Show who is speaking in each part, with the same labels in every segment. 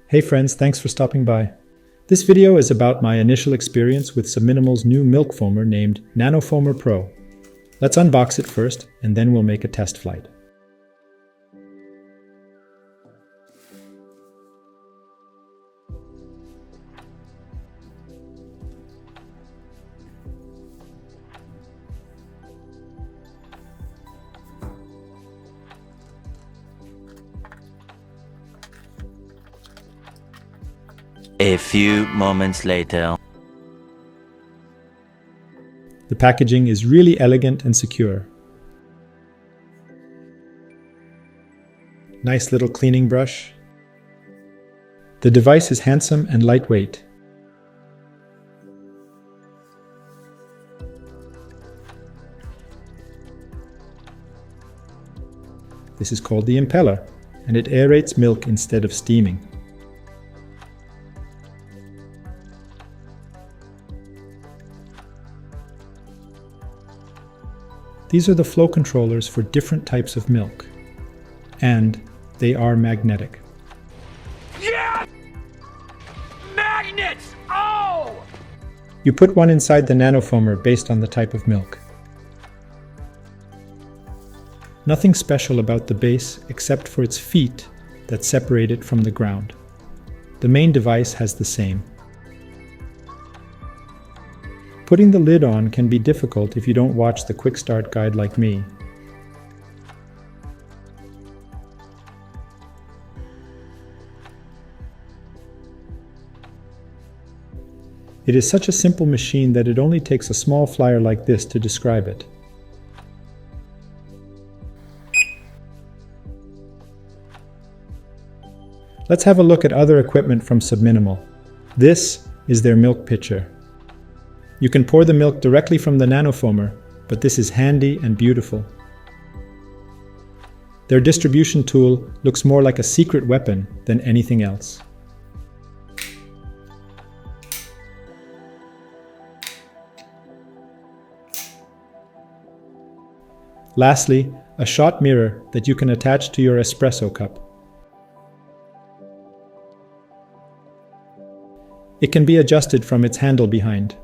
Speaker 1: Hey friends, thanks for stopping by. This video is about my initial experience with Subminimal's new milk foamer named NanoFoamer Pro. Let's unbox it first, and then we'll make a test flight.
Speaker 2: A few moments later.
Speaker 1: The packaging is really elegant and secure. Nice little cleaning brush. The device is handsome and lightweight. This is called the impeller, and it aerates milk instead of steaming. These are the flow controllers for different types of milk, and they are magnetic.
Speaker 3: Yeah! Magnets! Oh!
Speaker 1: You put one inside the NanoFoamer based on the type of milk. Nothing special about the base except for its feet that separate it from the ground. The main device has the same. Putting the lid on can be difficult if you don't watch the quick start guide like me. It is such a simple machine that it only takes a small flyer like this to describe it. Let's have a look at other equipment from Subminimal. This is their milk pitcher. You can pour the milk directly from the NanoFoamer, but this is handy and beautiful. Their distribution tool looks more like a secret weapon than anything else. Lastly, a shot mirror that you can attach to your espresso cup. It can be adjusted from its handle behind.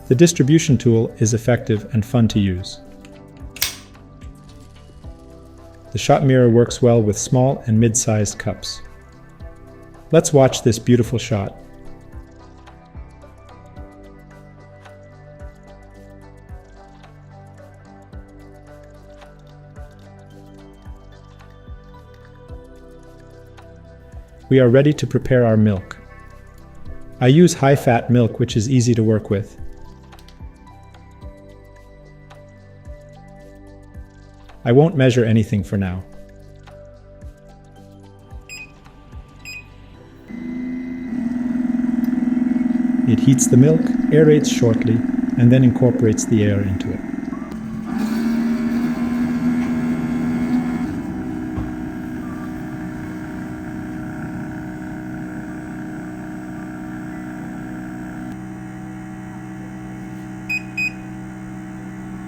Speaker 1: The distribution tool is effective and fun to use. The shot mirror works well with small and mid-sized cups. Let's watch this beautiful shot. We are ready to prepare our milk. I use high-fat milk, which is easy to work with. I won't measure anything for now. It heats the milk, aerates shortly, and then incorporates the air into it.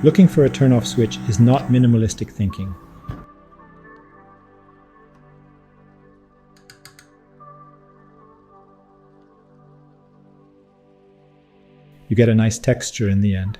Speaker 1: Looking for a turn-off switch is not minimalistic thinking. You get a nice texture in the end.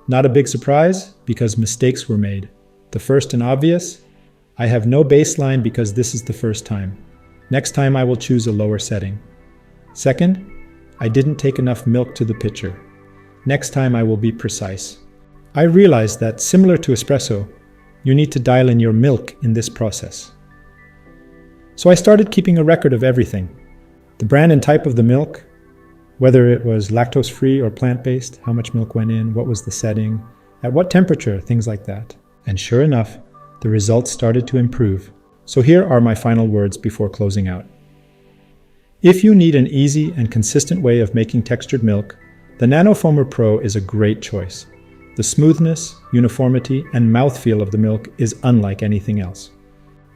Speaker 1: Not a big surprise, because mistakes were made. The first and obvious, I have no baseline because this is the first time. Next time I will choose a lower setting. Second, I didn't take enough milk to the pitcher. Next time I will be precise. I realized that, similar to espresso, you need to dial in your milk in this process. So I started keeping a record of everything. The brand and type of the milk, whether it was lactose-free or plant-based, how much milk went in, what was the setting, at what temperature, things like that. And sure enough, the results started to improve. So here are my final words before closing out. If you need an easy and consistent way of making textured milk, the NanoFoamer Pro is a great choice. The smoothness, uniformity, and mouthfeel of the milk is unlike anything else.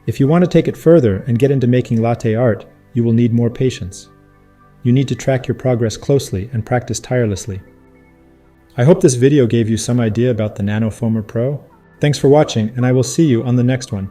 Speaker 1: If you want to take it further and get into making latte art, you will need more patience. You need to track your progress closely and practice tirelessly. I hope this video gave you some idea about the NanoFoamer Pro. Thanks for watching, and I will see you on the next one.